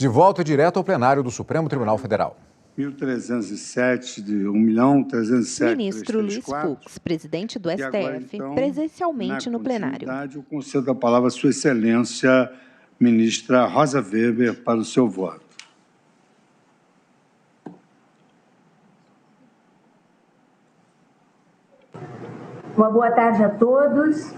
De volta direto ao plenário do Supremo Tribunal Federal. 1.307 de 1.307. Ministro Luiz Fux, presidente do STF, agora, então, presencialmente no plenário. Eu concedo a palavra à Sua Excelência, ministra Rosa Weber, para o seu voto. Uma boa tarde a todos.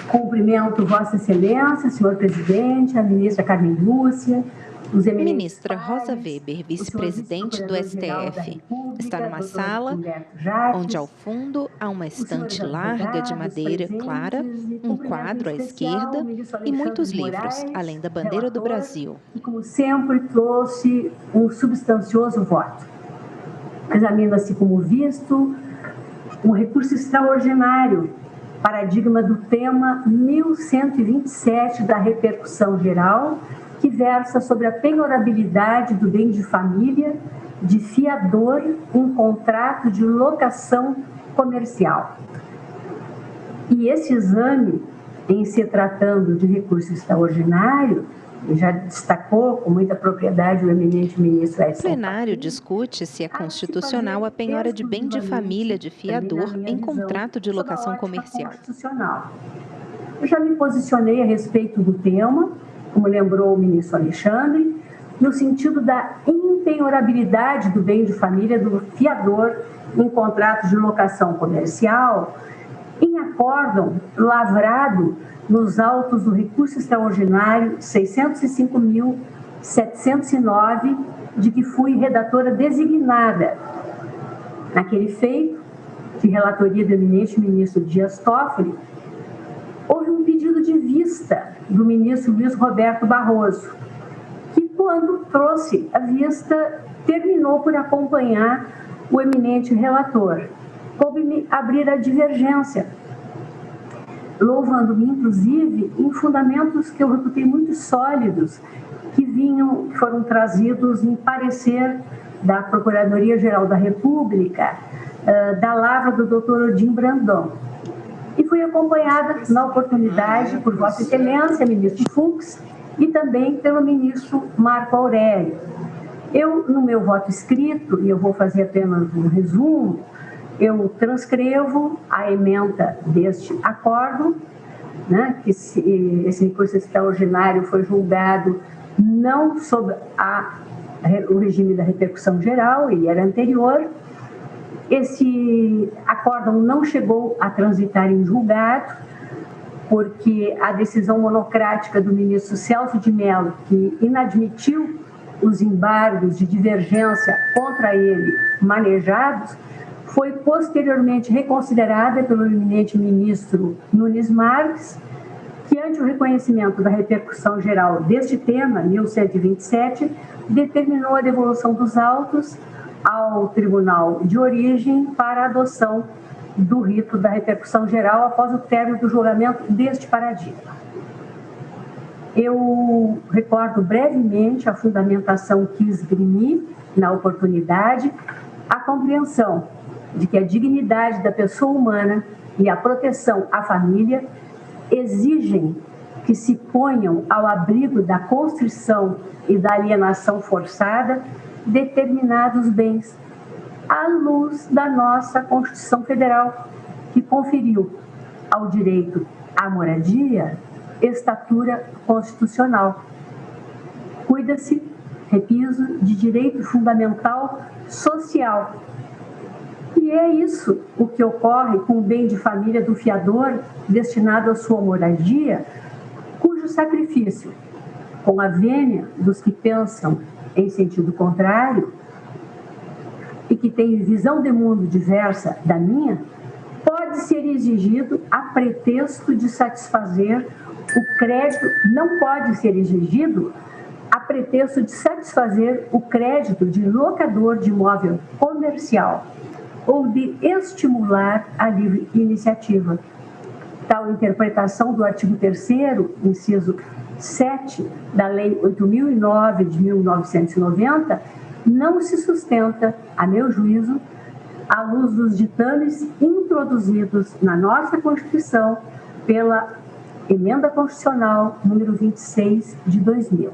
Cumprimento Vossa Excelência, senhor presidente, a ministra Carmen Lúcia, os eminentes Ministra Rosa Weber, vice-presidente do STF, está numa sala onde ao fundo há uma estante larga de madeira clara, um quadro à esquerda e muitos livros, além da bandeira do Brasil. E, como sempre, trouxe um substancioso voto. Examina-se como visto um recurso extraordinário, paradigma do tema 1127 da repercussão geral, que versa sobre a penhorabilidade do bem de família de fiador em contrato de locação comercial. E esse exame, em se tratando de recurso extraordinário, já destacou com muita propriedade o eminente ministro Edson. O plenário discute se é constitucional a penhora de bem de família de fiador em contrato de locação comercial. Eu já me posicionei a respeito do tema, como lembrou o ministro Alexandre, no sentido da impenhorabilidade do bem de família do fiador em contrato de locação comercial, em acórdão lavrado nos autos do recurso extraordinário 605.709, de que fui redatora designada. Naquele feito, de relatoria do eminente ministro Dias Toffoli, houve um pedido de vista do ministro Luiz Roberto Barroso, que, quando trouxe a vista, terminou por acompanhar o eminente relator. Coube-me abrir a divergência, louvando-me, inclusive, em fundamentos que eu reputei muito sólidos, que foram trazidos em parecer da Procuradoria-Geral da República, da lavra do Dr. Odim Brandão. E fui acompanhada, na oportunidade, por Vossa Excelência, ministro Fux, e também pelo ministro Marco Aurélio. Eu, no meu voto escrito, e eu vou fazer apenas um resumo, eu transcrevo a ementa deste acordo, né, que esse recurso extraordinário foi julgado não sob o regime da repercussão geral, ele era anterior. Esse acórdão não chegou a transitar em julgado, porque a decisão monocrática do ministro Celso de Mello, que inadmitiu os embargos de divergência contra ele manejados, foi posteriormente reconsiderada pelo eminente ministro Nunes Marques, que, ante o reconhecimento da repercussão geral deste tema, 1127, determinou a devolução dos autos ao Tribunal de Origem para a adoção do rito da repercussão geral após o término do julgamento deste paradigma. Eu recordo brevemente a fundamentação que esgrimi na oportunidade, a compreensão de que a dignidade da pessoa humana e a proteção à família exigem que se ponham ao abrigo da constrição e da alienação forçada determinados bens, à luz da nossa Constituição Federal, que conferiu ao direito à moradia estatura constitucional. Cuida-se, repiso, de direito fundamental social. E é isso o que ocorre com o bem de família do fiador destinado à sua moradia, cujo sacrifício, com a vênia dos que pensam em sentido contrário e que têm visão de mundo diversa da minha, pode ser exigido a pretexto de satisfazer o crédito, não pode ser exigido a pretexto de satisfazer o crédito de locador de imóvel comercial ou de estimular a livre iniciativa. Tal interpretação do artigo 3º, inciso 7 da Lei 8.009 de 1990, não se sustenta, a meu juízo, à luz dos ditames introduzidos na nossa Constituição pela Emenda Constitucional número 26 de 2000.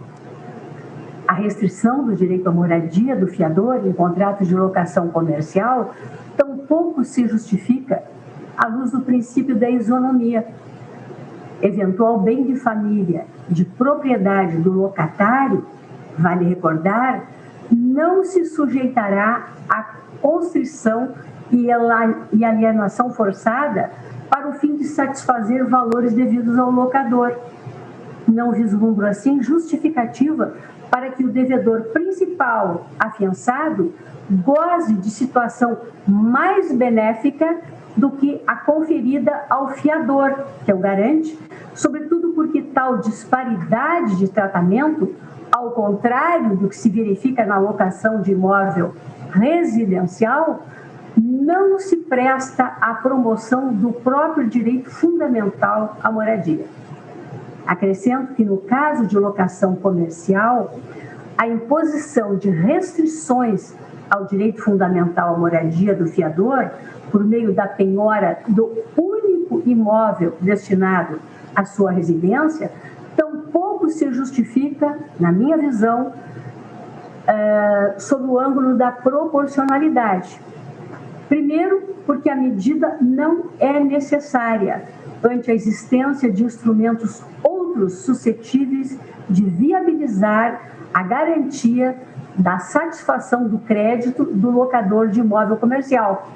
A restrição do direito à moradia do fiador em contratos de locação comercial tampouco se justifica à luz do princípio da isonomia. Eventual bem de família de propriedade do locatário, vale recordar, não se sujeitará à constrição e alienação forçada para o fim de satisfazer valores devidos ao locador. Não vislumbro, assim, justificativa para que o devedor principal afiançado goze de situação mais benéfica do que a conferida ao fiador, que é o garante, sobretudo porque tal disparidade de tratamento, ao contrário do que se verifica na locação de imóvel residencial, não se presta à promoção do próprio direito fundamental à moradia. Acrescento que, no caso de locação comercial, a imposição de restrições ao direito fundamental à moradia do fiador, por meio da penhora do único imóvel destinado à sua residência, tampouco se justifica, na minha visão, sob o ângulo da proporcionalidade. Primeiro, porque a medida não é necessária ante a existência de instrumentos outros suscetíveis de viabilizar a garantia da satisfação do crédito do locador de imóvel comercial.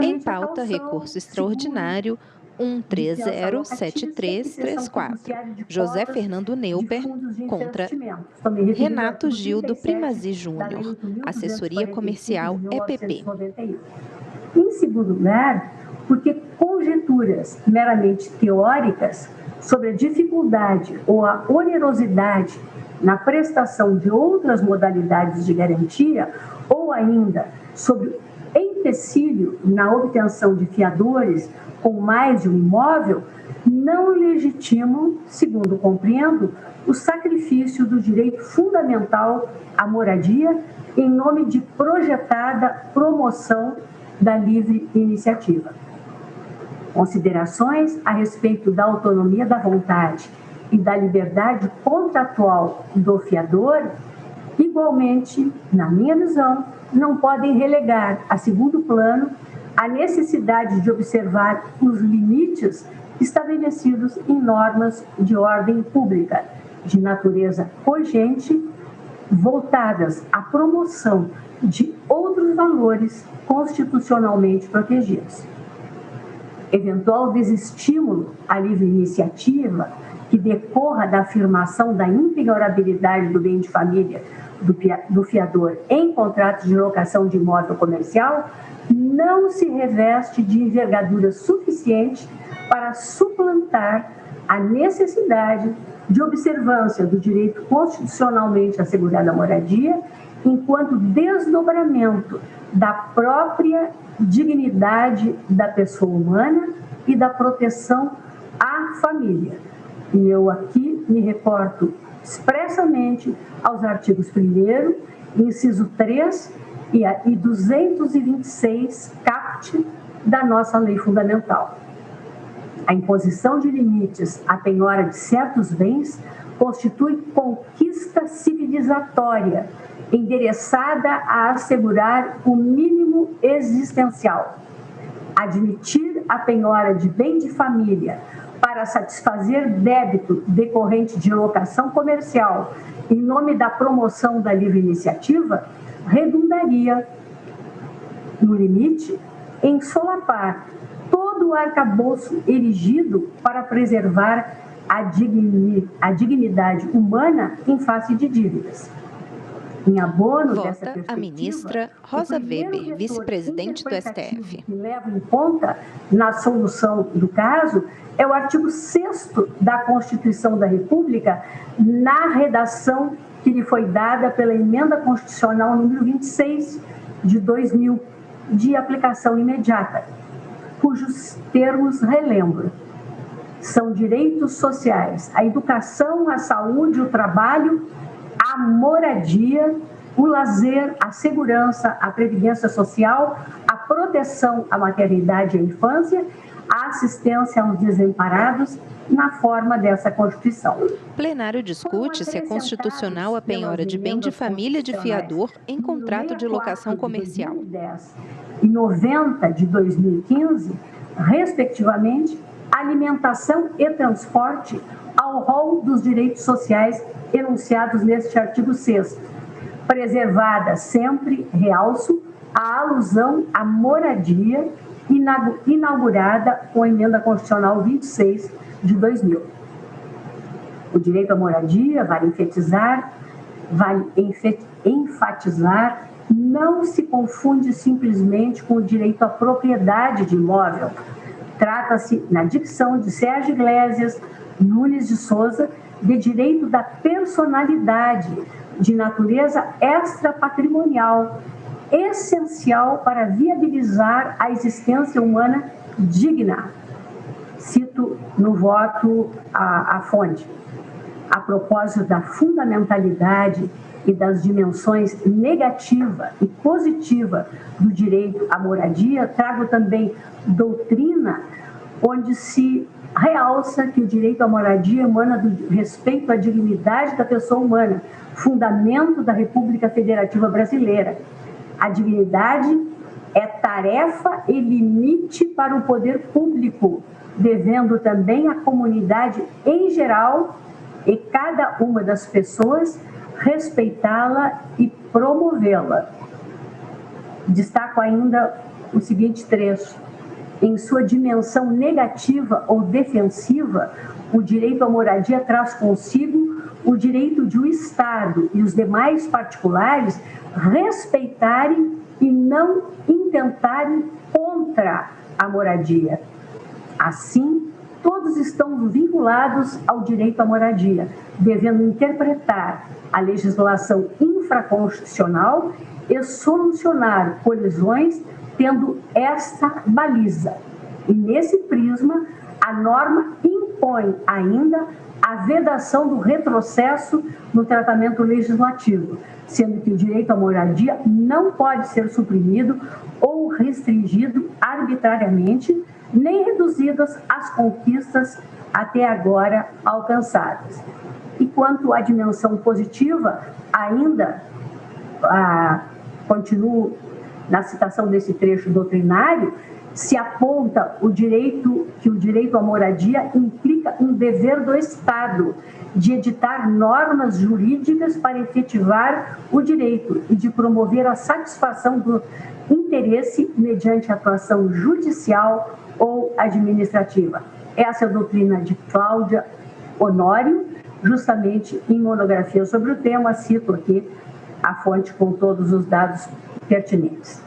Em pauta, recurso extraordinário 1307334. José Fernando Neuper contra Renato Gil do Primazzi Júnior, Assessoria Comercial EPP. Em segundo lugar, porque conjecturas meramente teóricas sobre a dificuldade ou a onerosidade na prestação de outras modalidades de garantia ou ainda sobre empecilho na obtenção de fiadores com mais de um imóvel, não legitimam, segundo compreendo, o sacrifício do direito fundamental à moradia em nome de projetada promoção da livre iniciativa. Considerações a respeito da autonomia da vontade e da liberdade contratual do fiador, igualmente, na minha visão, não podem relegar a segundo plano a necessidade de observar os limites estabelecidos em normas de ordem pública, de natureza cogente, voltadas à promoção de outros valores constitucionalmente protegidos. Eventual desestímulo à livre iniciativa que decorra da afirmação da impenhorabilidade do bem de família do fiador em contratos de locação de imóvel comercial não se reveste de envergadura suficiente para suplantar a necessidade de observância do direito constitucionalmente assegurado à moradia enquanto desdobramento da própria dignidade da pessoa humana e da proteção à família. E eu aqui me reporto expressamente aos artigos 1º, inciso 3 e 226, caput, da nossa lei fundamental. A imposição de limites à penhora de certos bens constitui conquista civilizatória endereçada a assegurar o mínimo existencial. Admitir a penhora de bem de família para satisfazer débito decorrente de locação comercial em nome da promoção da livre iniciativa redundaria, no limite, em solapar todo o arcabouço erigido para preservar a dignidade humana em face de dívidas. Em abono dessa perspectiva, a ministra Rosa Weber, vice-presidente do STF. Que leva em conta na solução do caso é o artigo 6º da Constituição da República, na redação que lhe foi dada pela Emenda Constitucional número 26 de 2000, de aplicação imediata, cujos termos relembro. São direitos sociais, a educação, a saúde, o trabalho, a moradia, o lazer, a segurança, a previdência social, a proteção à maternidade e à infância, a assistência aos desamparados na forma dessa Constituição. O plenário discute se é constitucional a penhora de bem de família de fiador em contrato de locação comercial. E 90 de 2015, respectivamente, alimentação e transporte ao rol dos direitos sociais enunciados neste artigo 6º, preservada sempre, realço, a alusão à moradia inaugurada com a Emenda Constitucional 26 de 2000. O direito à moradia, vale enfatizar, não se confunde simplesmente com o direito à propriedade de imóvel. Trata-se, na dicção de Sérgio Iglesias Nunes de Souza, de direito da personalidade, de natureza extrapatrimonial, essencial para viabilizar a existência humana digna. Cito no voto a fonte. A propósito da fundamentalidade e das dimensões negativa e positiva do direito à moradia, trago também doutrina onde se realça que o direito à moradia emana do respeito à dignidade da pessoa humana, fundamento da República Federativa Brasileira. A dignidade é tarefa e limite para o poder público, devendo também a comunidade em geral e cada uma das pessoas respeitá-la e promovê-la. Destaco ainda o seguinte trecho. Em sua dimensão negativa ou defensiva, o direito à moradia traz consigo o direito de o Estado e os demais particulares respeitarem e não intentarem contra a moradia. Assim, todos estão vinculados ao direito à moradia, devendo interpretar a legislação infraconstitucional e solucionar colisões tendo esta baliza. E nesse prisma, a norma impõe ainda a vedação do retrocesso no tratamento legislativo, sendo que o direito à moradia não pode ser suprimido ou restringido arbitrariamente, nem reduzidas as conquistas até agora alcançadas. E quanto à dimensão positiva, ainda continuo na citação desse trecho doutrinário, se aponta que o direito à moradia implica um dever do Estado de editar normas jurídicas para efetivar o direito e de promover a satisfação do interesse mediante atuação judicial ou administrativa. Essa é a doutrina de Cláudia Honório, justamente em monografia sobre o tema, cito aqui a fonte com todos os dados pertinentes.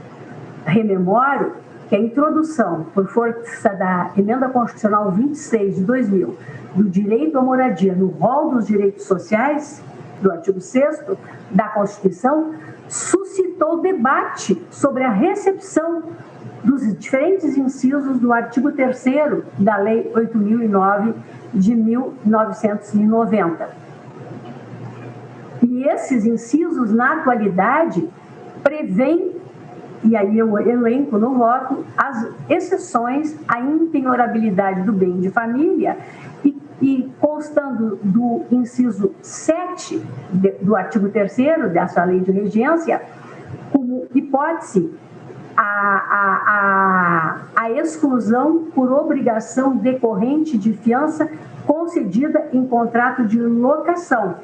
Rememoro que a introdução, por força da Emenda Constitucional 26 de 2000, do direito à moradia no rol dos direitos sociais, do artigo 6º da Constituição, suscitou debate sobre a recepção dos diferentes incisos do artigo 3º da Lei 8.009 de 1990. E esses incisos, na atualidade, prevêem, e aí eu elenco no voto, as exceções à impenhorabilidade do bem de família e constando do inciso 7 do artigo 3º dessa lei de regência, como hipótese, a exclusão por obrigação decorrente de fiança concedida em contrato de locação.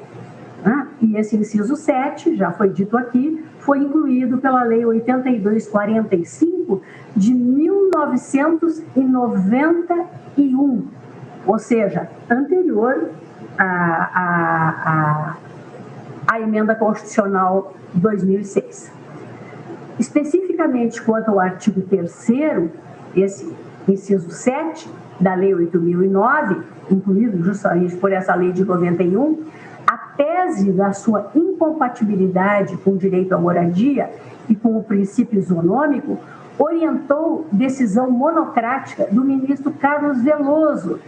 E esse inciso 7, já foi dito aqui, foi incluído pela Lei 8245 de 1991, ou seja, anterior à Emenda Constitucional 2006. Especificamente quanto ao artigo 3º, esse inciso 7 da Lei 8.009, incluído justamente por essa lei de 91, a tese da sua incompatibilidade com o direito à moradia e com o princípio isonômico orientou decisão monocrática do ministro Carlos Veloso,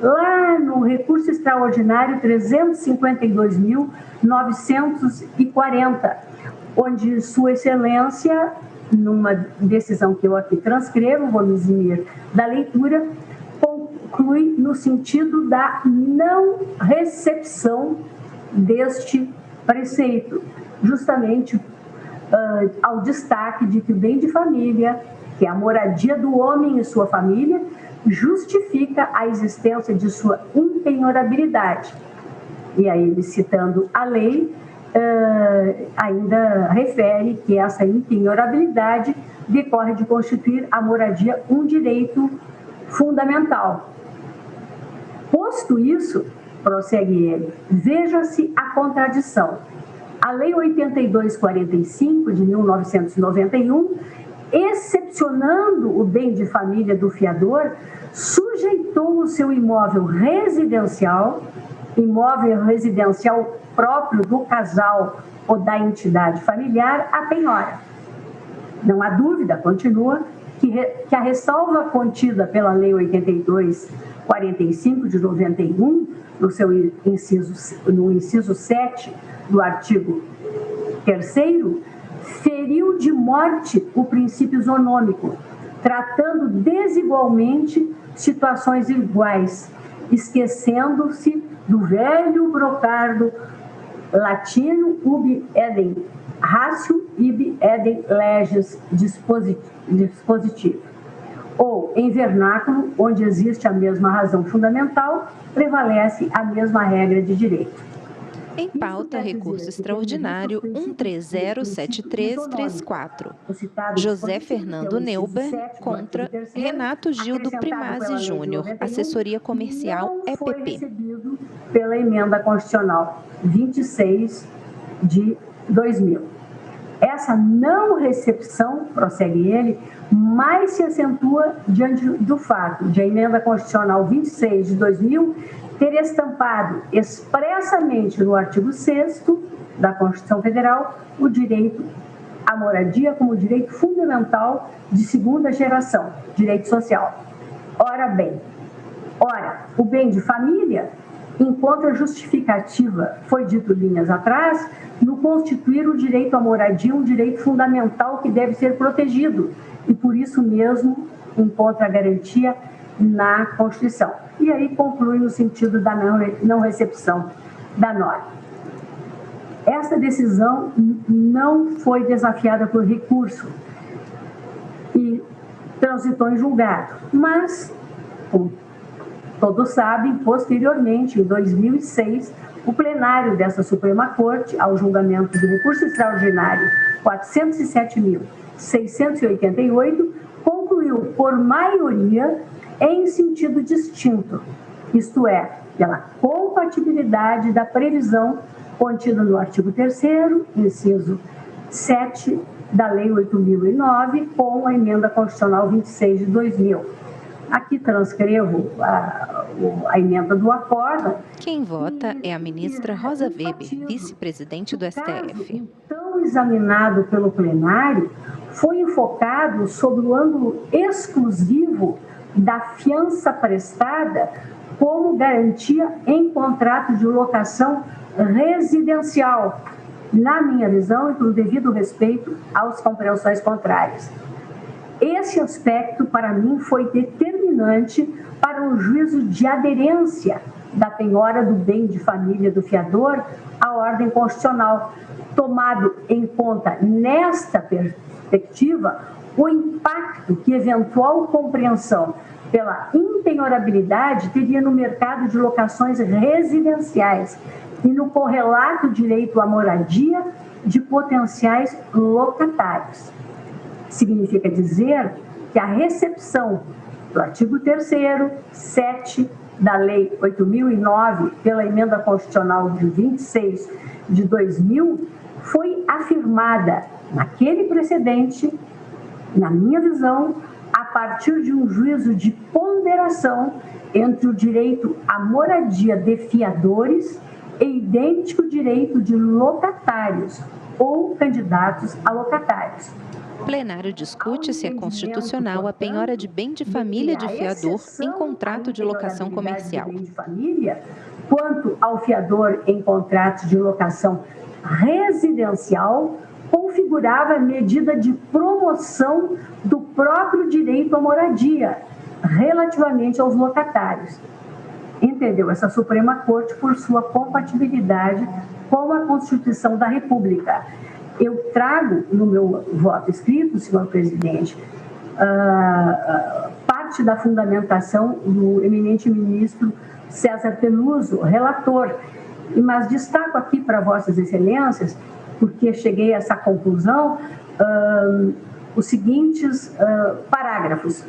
lá no recurso extraordinário 352.940, onde Sua Excelência numa decisão que eu aqui transcrevo, vou me eximir da leitura, conclui no sentido da não recepção deste preceito, justamente ao destaque de que o bem de família, que é a moradia do homem e sua família, justifica a existência de sua impenhorabilidade. E aí, ele citando a lei, ainda refere que essa impenhorabilidade decorre de constituir a moradia um direito fundamental. Posto isso, prossegue ele, veja-se a contradição. A Lei 8245, de 1991, excepcionando o bem de família do fiador, sujeitou o seu imóvel residencial próprio do casal ou da entidade familiar à penhora. Não há dúvida, continua, que a ressalva contida pela Lei 8245 de 91, no inciso 7 do artigo 3º, feriu de morte o princípio isonômico, tratando desigualmente situações iguais, esquecendo-se do velho brocardo latino ubi edem ratio ibi edem leges dispositivo. Ou, em vernáculo, onde existe a mesma razão fundamental, prevalece a mesma regra de direito. Em pauta, recurso extraordinário 1307334. José Fernando Neuber contra Renato Gildo Primazzi Júnior, assessoria comercial EPP. Foi recebido pela emenda constitucional 26 de 2000. Essa não recepção, prossegue ele, mais se acentua diante do fato de a emenda constitucional 26 de 2000 ter estampado expressamente no artigo 6º da Constituição Federal o direito à moradia como direito fundamental de segunda geração, direito social. Ora bem, o bem de família encontra justificativa, foi dito linhas atrás, no constituir o direito à moradia um direito fundamental que deve ser protegido e por isso mesmo encontra garantia na Constituição. E aí conclui no sentido da não recepção da norma. Essa decisão não foi desafiada por recurso e transitou em julgado, mas, como todos sabem, posteriormente, em 2006, o plenário dessa Suprema Corte, ao julgamento do recurso extraordinário 407.688, concluiu por maioria em sentido distinto, isto é, pela compatibilidade da previsão contida no artigo 3º, inciso 7 da Lei 8.009, com a emenda constitucional 26 de 2000. Aqui transcrevo a emenda do acórdão. Quem vota é a ministra Rosa Weber, vice-presidente do STF. Então, examinado pelo plenário, foi enfocado sobre o ângulo exclusivo da fiança prestada como garantia em contrato de locação residencial, na minha visão, e com devido respeito às compreensões contrárias. Esse aspecto, para mim, foi determinante para o juízo de aderência da penhora do bem de família do fiador à ordem constitucional, tomado em conta, nesta perspectiva, o impacto que eventual compreensão pela impenhorabilidade teria no mercado de locações residenciais e no correlato direito à moradia de potenciais locatários. Significa dizer que a recepção do artigo 3º, 7 da Lei 8.009, pela emenda constitucional de 26 de 2000, foi afirmada naquele precedente, na minha visão, a partir de um juízo de ponderação entre o direito à moradia de fiadores e idêntico direito de locatários ou candidatos a locatários. O plenário discute se é constitucional a penhora de bem de família de fiador em contrato de locação comercial. Quanto ao fiador em contrato de locação residencial, configura configurava medida de promoção do próprio direito à moradia, relativamente aos locatários. Entendeu essa Suprema Corte por sua compatibilidade com a Constituição da República. Eu trago no meu voto escrito, senhor presidente, parte da fundamentação do eminente ministro César Peluso, relator, mas destaco aqui para vossas excelências, porque cheguei a essa conclusão, os seguintes parágrafos.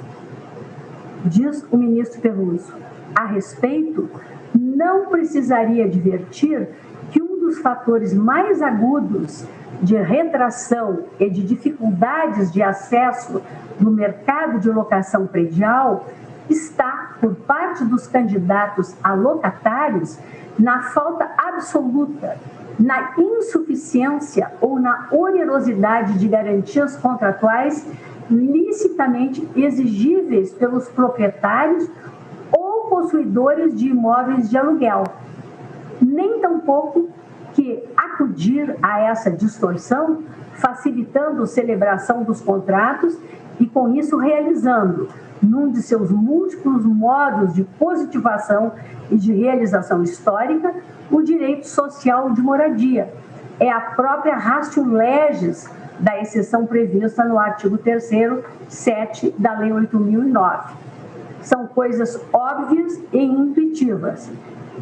Diz o ministro Peluso: a respeito, não precisaria advertir que um dos fatores mais agudos de retração e de dificuldades de acesso no mercado de locação predial está, por parte dos candidatos a locatários, na falta absoluta, na insuficiência ou na onerosidade de garantias contratuais licitamente exigíveis pelos proprietários ou possuidores de imóveis de aluguel, nem tampouco que acudir a essa distorção, facilitando a celebração dos contratos e, com isso, realizando, num de seus múltiplos modos de positivação e de realização histórica, o direito social de moradia. É a própria ratio legis da exceção prevista no artigo 3º, 7 da Lei 8.009. São coisas óbvias e intuitivas.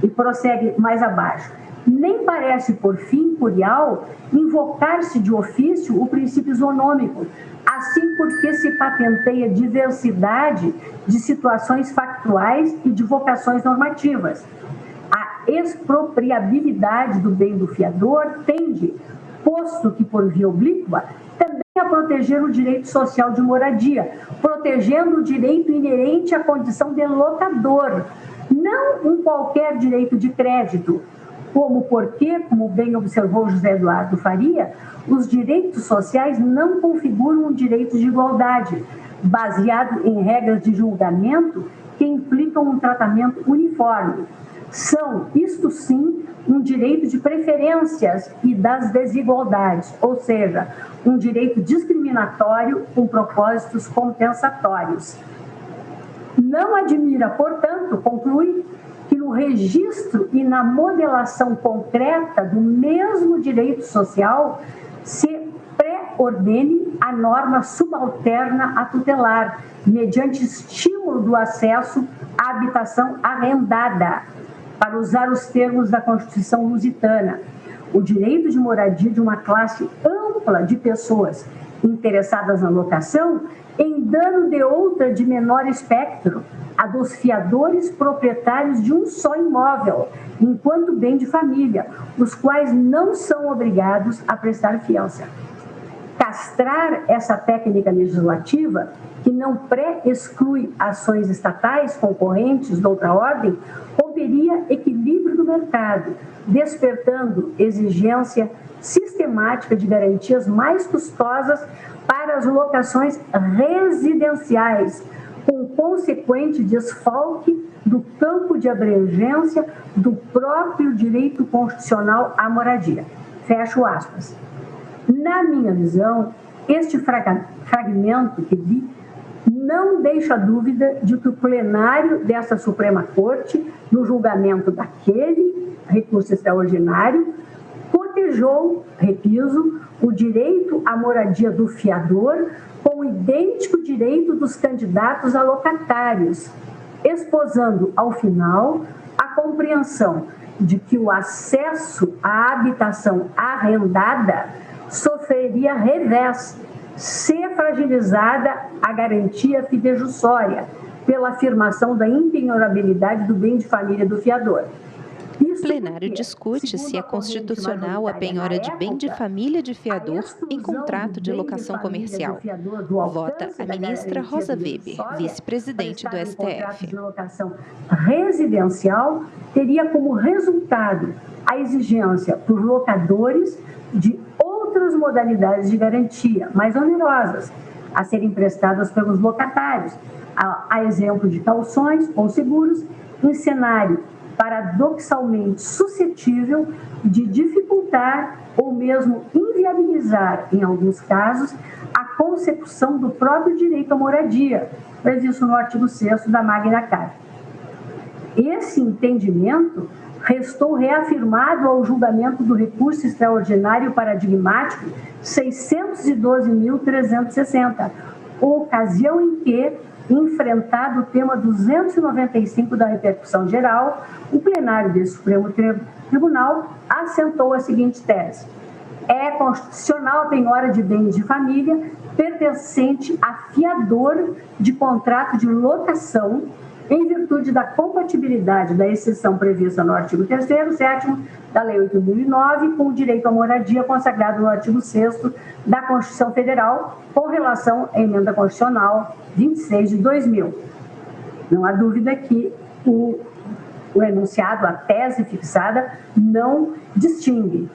E prossegue mais abaixo. Nem parece, por fim, curial invocar-se de ofício o princípio isonômico, assim porque se patenteia diversidade de situações factuais e de vocações normativas. A expropriabilidade do bem do fiador tende, posto que por via oblíqua, também a proteger o direito social de moradia, protegendo o direito inerente à condição de locador, não um qualquer direito de crédito, como bem observou José Eduardo Faria, os direitos sociais não configuram um direito de igualdade, baseado em regras de julgamento que implicam um tratamento uniforme. São, isto sim, um direito de preferências e das desigualdades, ou seja, um direito discriminatório com propósitos compensatórios. Não admira, portanto, conclui, que no registro e na modelação concreta do mesmo direito social se pré-ordene a norma subalterna a tutelar, mediante estímulo do acesso à habitação arrendada, para usar os termos da Constituição lusitana, o direito de moradia de uma classe ampla de pessoas interessadas na locação, em dano de outra de menor espectro, a dos fiadores proprietários de um só imóvel, enquanto bem de família, os quais não são obrigados a prestar fiança. Castrar essa técnica legislativa, que não pré-exclui ações estatais concorrentes de outra ordem, romperia equilíbrio do mercado, despertando exigência sistemática de garantias mais custosas para as locações residenciais, com consequente desfalque do campo de abrangência do próprio direito constitucional à moradia. Fecho aspas. Na minha visão, este fragmento que li não deixa dúvida de que o plenário dessa Suprema Corte, no julgamento daquele recurso extraordinário, cotejou, repiso, o direito à moradia do fiador com o idêntico direito dos candidatos a locatários, esposando, ao final, a compreensão de que o acesso à habitação arrendada sofreria revés, se fragilizada a garantia fidejussória pela afirmação da impenhorabilidade do bem de família do fiador. O plenário discute se é constitucional a penhora de bem de família de fiador em contrato de locação comercial. Vota a ministra Rosa Weber, vice-presidente do STF. De locação residencial teria como resultado a exigência por locadores de outras modalidades de garantia, mais onerosas, a serem prestadas pelos locatários, a exemplo de calções ou seguros, em cenário paradoxalmente suscetível de dificultar ou mesmo inviabilizar, em alguns casos, a consecução do próprio direito à moradia, previsto no artigo 6º da Magna Carta. Esse entendimento restou reafirmado ao julgamento do recurso extraordinário paradigmático 612.360, ocasião em que, enfrentado o tema 295 da repercussão geral, o plenário do Supremo Tribunal assentou a seguinte tese: é constitucional a penhora de bens de família pertencente a fiador de contrato de locação em virtude da compatibilidade da exceção prevista no artigo 3º, 7º da Lei 8.009 com o direito à moradia consagrado no artigo 6º da Constituição Federal com relação à Emenda Constitucional 26 de 2000. Não há dúvida que o enunciado, a tese fixada, não distingue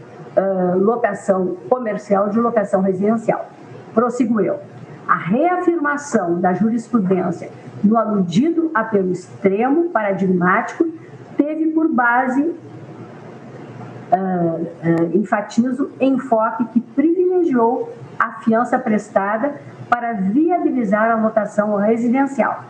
locação comercial de locação residencial. Prossigo eu. A reafirmação da jurisprudência no aludido apelo extremo paradigmático teve por base, enfatizo, enfoque que privilegiou a fiança prestada para viabilizar a locação residencial.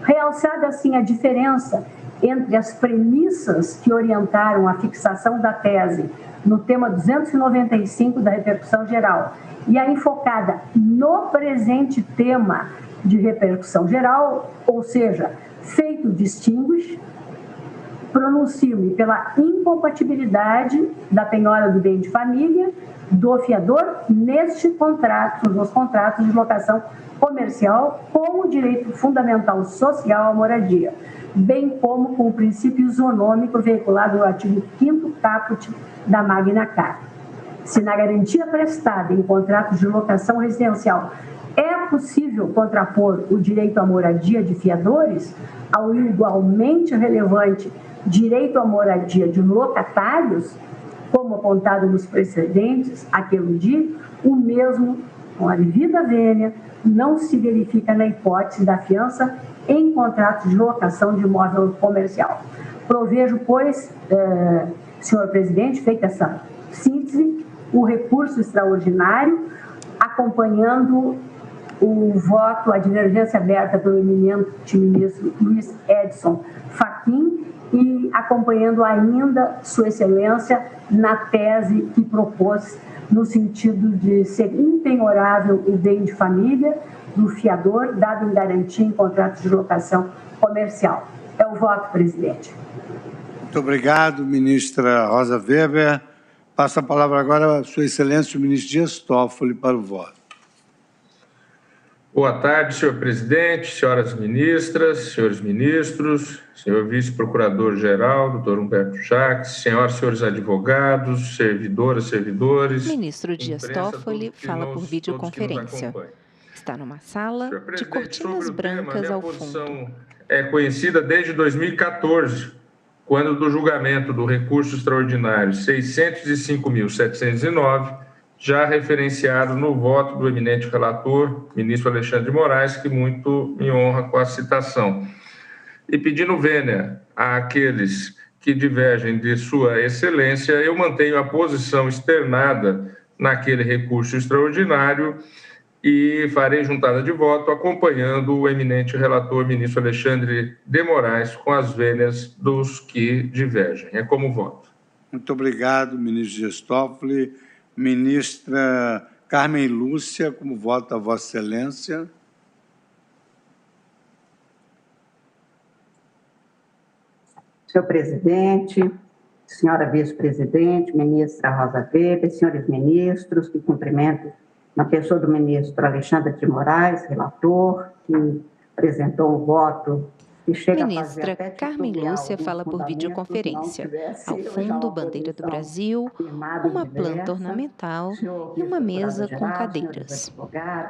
Realçada assim a diferença entre as premissas que orientaram a fixação da tese no tema 295 da repercussão geral e a enfocada no presente tema de repercussão geral, ou seja, feito distinguish, pronuncio-me pela incompatibilidade da penhora do bem de família do fiador nos contratos de locação comercial com o direito fundamental social à moradia, bem como com o princípio isonômico veiculado no artigo 5º caput da Magna Carta. Se na garantia prestada em contratos de locação residencial é possível contrapor o direito à moradia de fiadores ao igualmente relevante direito à moradia de locatários, como apontado nos precedentes a que aludi, o mesmo, com a devida vênia, não se verifica na hipótese da fiança em contrato de locação de imóvel comercial. Provejo, pois, senhor presidente, feita essa síntese, o recurso extraordinário, acompanhando o voto, a divergência aberta pelo eminente ministro Luiz Edson Fachin e acompanhando ainda Sua Excelência na tese que propôs no sentido de ser impenhorável o bem de família do fiador, dado em garantia em contratos de locação comercial. É o voto, presidente. Muito obrigado, ministra Rosa Weber. Passo a palavra agora a Sua Excelência, o ministro Dias Toffoli, para o voto. Boa tarde, senhor presidente, senhoras ministras, senhores ministros, senhor vice-procurador-geral, doutor Humberto Jacques, senhoras e senhores advogados, servidoras, servidores. Ministro Dias Toffoli fala por videoconferência. Está numa sala de cortinas brancas ao fundo. Minha posição é conhecida desde 2014, quando do julgamento do recurso extraordinário 605.709, já referenciado no voto do eminente relator, ministro Alexandre de Moraes, que muito me honra com a citação. E pedindo vênia àqueles que divergem de Sua Excelência, eu mantenho a posição externada naquele recurso extraordinário e farei juntada de voto acompanhando o eminente relator, ministro Alexandre de Moraes, com as vênias dos que divergem. É como voto. Muito obrigado, ministro Dias Toffoli. Ministra Carmen Lúcia, como vota a Vossa Excelência? Senhor presidente, senhora vice-presidente, ministra Rosa Weber, senhores ministros, que cumprimento na pessoa do ministro Alexandre de Moraes, relator, que apresentou um voto que chega Ministra Carmen Lúcia fala por videoconferência. Ao fundo, bandeira do Brasil, uma planta ornamental e uma mesa com cadeiras.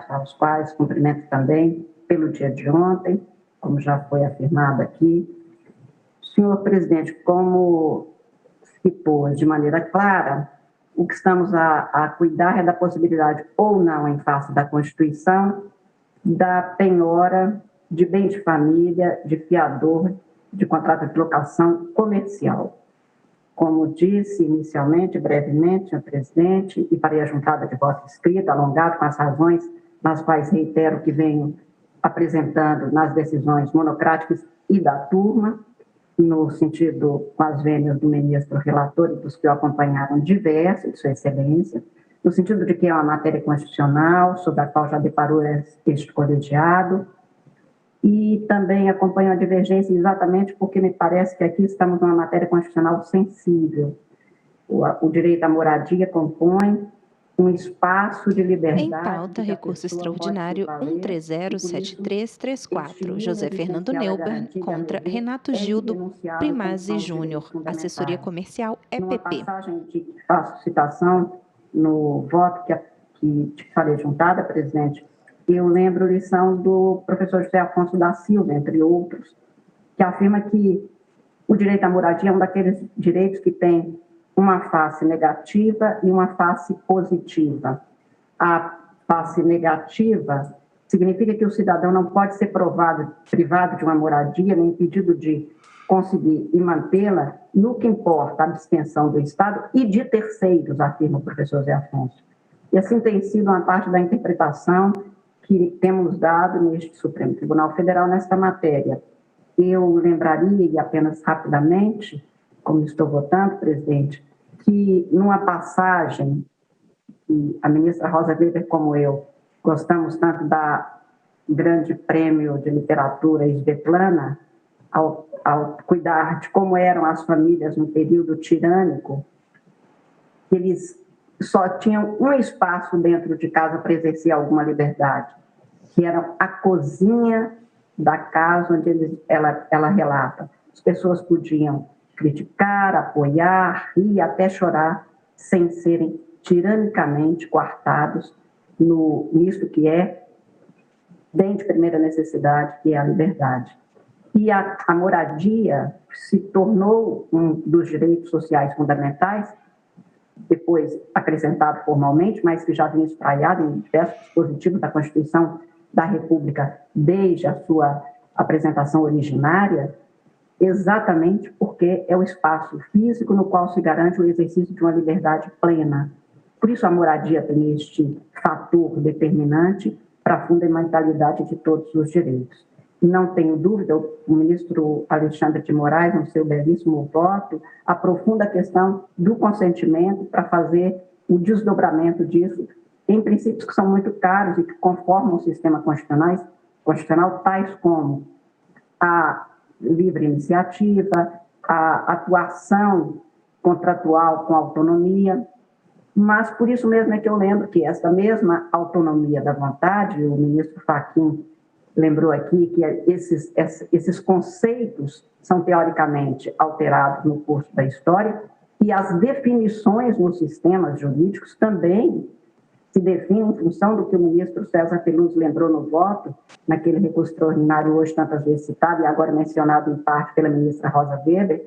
Aos quais cumprimento também pelo dia de ontem, como já foi afirmado aqui. Senhor presidente, como se pôs de maneira clara, o que estamos a cuidar é da possibilidade ou não, em face da Constituição, da penhora de bem de família, de fiador de contrato de locação comercial. Como disse inicialmente, brevemente, senhor presidente, e farei a juntada de voto escrita, alongado com as razões nas quais reitero que venho apresentando nas decisões monocráticas e da turma, no sentido com as vênias do ministro relator e dos que o acompanharam diversos, de sua excelência, no sentido de que é uma matéria constitucional, sobre a qual já deparou este colegiado, e também acompanho a divergência exatamente porque me parece que aqui estamos numa matéria constitucional sensível. O direito à moradia compõe um espaço de liberdade. Em pauta, recurso extraordinário 1307334, José Fernando Neuber contra Renato Gildo Primazzi Júnior, assessoria comercial Numa EPP. passagem de que faço citação no voto que falei juntada, presidente, eu lembro a lição do professor José Afonso da Silva, entre outros, que afirma que o direito à moradia é um daqueles direitos que tem uma face negativa e uma face positiva. A face negativa significa que o cidadão não pode ser privado de uma moradia, nem impedido de conseguir e mantê-la, no que importa a abstenção do Estado e de terceiros, afirma o professor Zé Afonso. E assim tem sido uma parte da interpretação que temos dado neste Supremo Tribunal Federal nesta matéria. Eu lembraria, e apenas rapidamente, como estou votando, presidente, que numa passagem que a ministra Rosa Weber, como eu, gostamos tanto da Grande Prêmio de Literatura Svetlana, ao cuidar de como eram as famílias no período tirânico, eles só tinham um espaço dentro de casa para exercer alguma liberdade, que era a cozinha da casa onde ela relata. As pessoas podiam criticar, apoiar, rir e até chorar, sem serem tiranicamente coartados nisto que é bem de primeira necessidade, que é a liberdade. E a moradia se tornou um dos direitos sociais fundamentais, depois acrescentado formalmente, mas que já vinha espraiado em diversos dispositivos da Constituição da República desde a sua apresentação originária, exatamente porque é o espaço físico no qual se garante o exercício de uma liberdade plena. Por isso a moradia tem este fator determinante para a fundamentalidade de todos os direitos. Não tenho dúvida, o ministro Alexandre de Moraes, no seu belíssimo voto, aprofunda a questão do consentimento para fazer o desdobramento disso em princípios que são muito caros e que conformam o sistema constitucional, tais como a livre iniciativa, a atuação contratual com autonomia, mas por isso mesmo é que eu lembro que essa mesma autonomia da vontade, o ministro Fachin lembrou aqui que esses conceitos são teoricamente alterados no curso da história e as definições nos sistemas jurídicos também se definem em função do que o ministro César Peluso lembrou no voto, naquele recurso extraordinário hoje tantas vezes citado e agora mencionado em parte pela ministra Rosa Weber,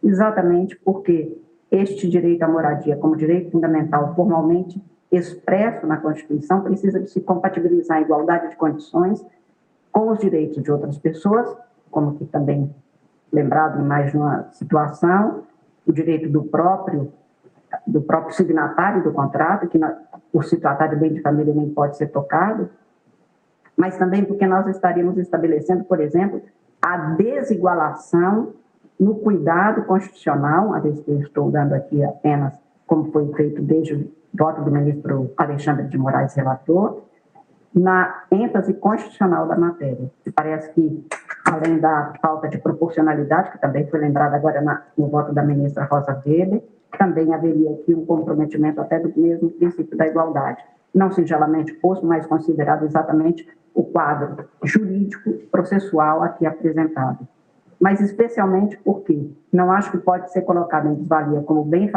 exatamente porque este direito à moradia como direito fundamental formalmente expresso na Constituição precisa de se compatibilizar a igualdade de condições com os direitos de outras pessoas, como que também lembrado em mais de uma situação, o direito do próprio signatário do contrato, que o signatário de bem de família nem pode ser tocado, mas também porque nós estaríamos estabelecendo, por exemplo, a desigualação no cuidado constitucional, a vez que eu estou dando aqui apenas como foi feito desde o voto do ministro Alexandre de Moraes, relator, na ênfase constitucional da matéria. E parece que, além da falta de proporcionalidade, que também foi lembrada agora no voto da ministra Rosa Weber, também haveria aqui um comprometimento até do mesmo princípio da igualdade. Não singelamente posto, mas considerado exatamente o quadro jurídico processual aqui apresentado. Mas especialmente porque não acho que pode ser colocado em desvalia, como bem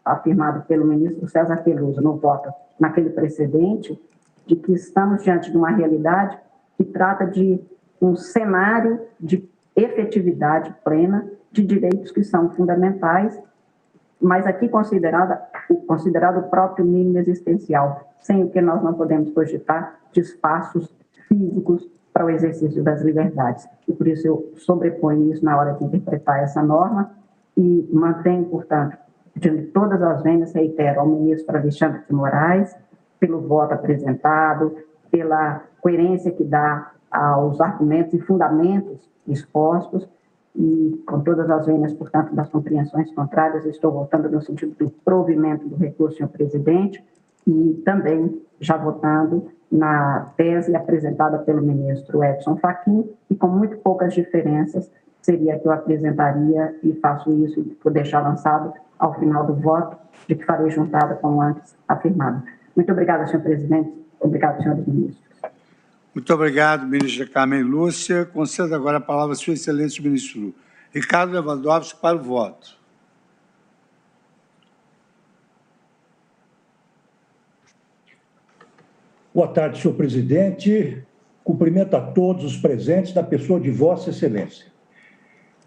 afirmado pelo ministro César Peluso no voto naquele precedente, de que estamos diante de uma realidade que trata de um cenário de efetividade plena de direitos que são fundamentais, mas aqui considerado o próprio mínimo existencial, sem o que nós não podemos cogitar de espaços físicos para o exercício das liberdades. E por isso eu sobreponho isso na hora de interpretar essa norma e mantenho, portanto, de todas as vênias, reitero ao ministro Alexandre de Moraes, pelo voto apresentado, pela coerência que dá aos argumentos e fundamentos expostos, e com todas as vênias, portanto, das compreensões contrárias, estou votando no sentido do provimento do recurso, senhor presidente, e também já votando na tese apresentada pelo ministro Edson Fachin, e com muito poucas diferenças, seria que eu apresentaria e faço isso e vou deixar lançado ao final do voto, de que farei juntada como antes afirmado. Muito obrigada, senhor presidente. Obrigado, senhores ministros. Muito obrigado, ministra Carmen Lúcia. Concedo agora a palavra à sua excelência, o ministro Ricardo Lewandowski, para o voto. Boa tarde, senhor presidente. Cumprimento a todos os presentes na pessoa de Vossa Excelência.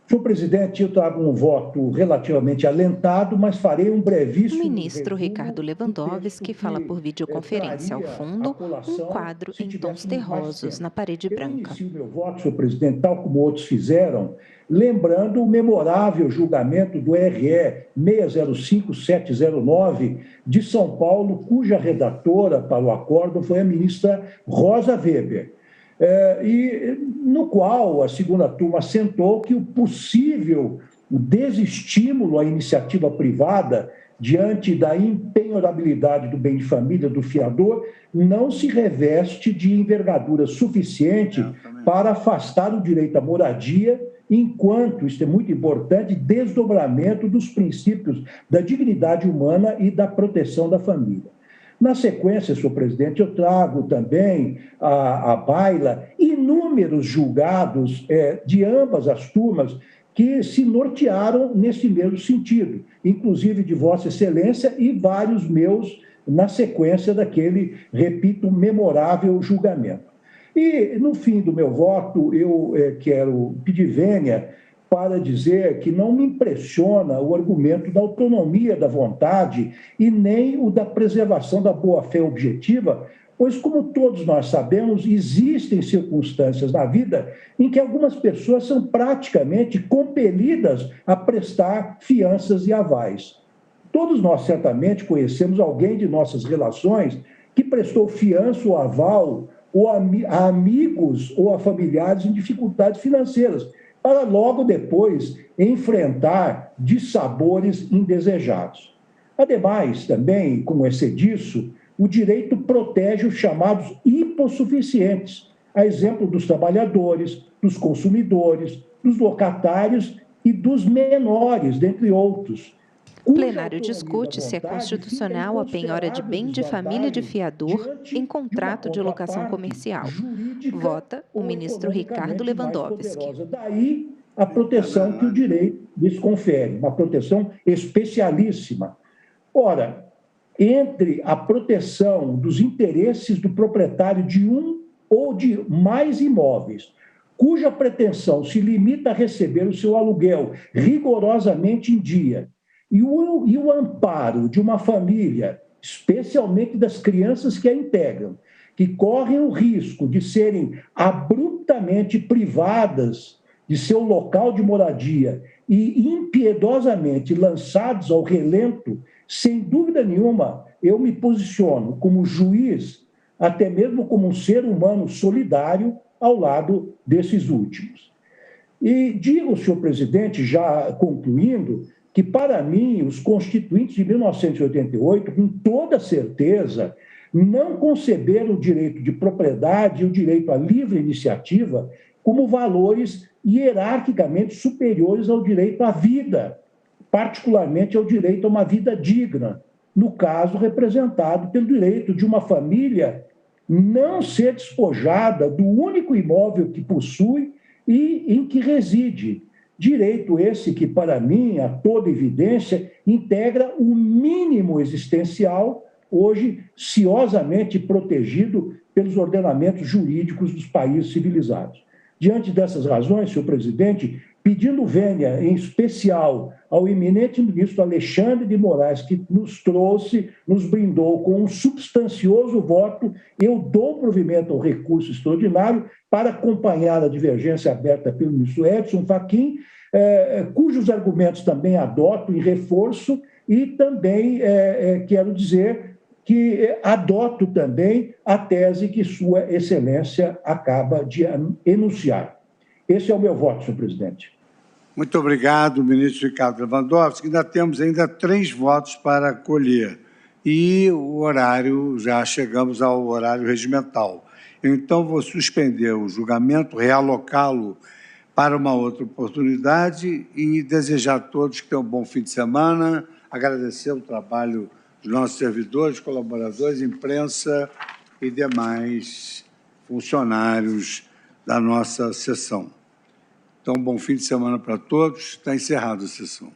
Senhor presidente, eu trago um voto relativamente alentado, mas farei um brevíssimo... O ministro Ricardo Lewandowski fala por videoconferência. Ao fundo, um quadro em tons terrosos na parede branca. Eu inicio meu voto, senhor presidente, tal como outros fizeram, lembrando o memorável julgamento do RE 605709 de São Paulo, cuja redatora para o acórdão foi a ministra Rosa Weber. E no qual a segunda turma assentou que o possível desestímulo à iniciativa privada diante da impenhorabilidade do bem de família do fiador não se reveste de envergadura suficiente para afastar o direito à moradia, enquanto, isto é muito importante, desdobramento dos princípios da dignidade humana e da proteção da família. Na sequência, senhor presidente, eu trago também à baila inúmeros julgados de ambas as turmas que se nortearam nesse mesmo sentido, inclusive de Vossa Excelência e vários meus na sequência daquele, repito, memorável julgamento. E, no fim do meu voto, eu quero pedir vênia para dizer que não me impressiona o argumento da autonomia da vontade e nem o da preservação da boa-fé objetiva, pois, como todos nós sabemos, existem circunstâncias na vida em que algumas pessoas são praticamente compelidas a prestar fianças e avais. Todos nós certamente conhecemos alguém de nossas relações que prestou fiança ou aval ou a amigos ou a familiares em dificuldades financeiras, para logo depois enfrentar dissabores indesejados. Ademais, também, como excediço, o direito protege os chamados hipossuficientes, a exemplo dos trabalhadores, dos consumidores, dos locatários e dos menores, dentre outros. O plenário discute se é constitucional a penhora de bem de família de fiador em contrato de locação comercial. Vota o ministro Ricardo Lewandowski. Daí a proteção que o direito lhes confere, uma proteção especialíssima. Ora, entre a proteção dos interesses do proprietário de um ou de mais imóveis, cuja pretensão se limita a receber o seu aluguel rigorosamente em dia, e o amparo de uma família, especialmente das crianças que a integram, que correm o risco de serem abruptamente privadas de seu local de moradia e impiedosamente lançados ao relento, sem dúvida nenhuma, eu me posiciono como juiz, até mesmo como um ser humano solidário ao lado desses últimos. E digo, senhor presidente, já concluindo, que, para mim, os constituintes de 1988, com toda certeza, não conceberam o direito de propriedade e o direito à livre iniciativa como valores hierarquicamente superiores ao direito à vida, particularmente ao direito a uma vida digna, no caso representado pelo direito de uma família não ser despojada do único imóvel que possui e em que reside. Direito esse que, para mim, a toda evidência, integra o mínimo existencial, hoje ciosamente protegido pelos ordenamentos jurídicos dos países civilizados. Diante dessas razões, senhor presidente, pedindo vênia, em especial, ao eminente ministro Alexandre de Moraes, que nos brindou com um substancioso voto. Eu dou provimento ao recurso extraordinário para acompanhar a divergência aberta pelo ministro Edson Fachin, cujos argumentos também adoto em reforço, e também quero dizer que adoto também a tese que Sua Excelência acaba de enunciar. Esse é o meu voto, senhor presidente. Muito obrigado, ministro Ricardo Lewandowski. Ainda temos 3 votos para colher. E o horário, já chegamos ao horário regimental. Eu, então, vou suspender o julgamento, realocá-lo para uma outra oportunidade e desejar a todos que tenham um bom fim de semana, agradecer o trabalho dos nossos servidores, colaboradores, imprensa e demais funcionários da nossa sessão. Então, bom fim de semana para todos. Está encerrada a sessão.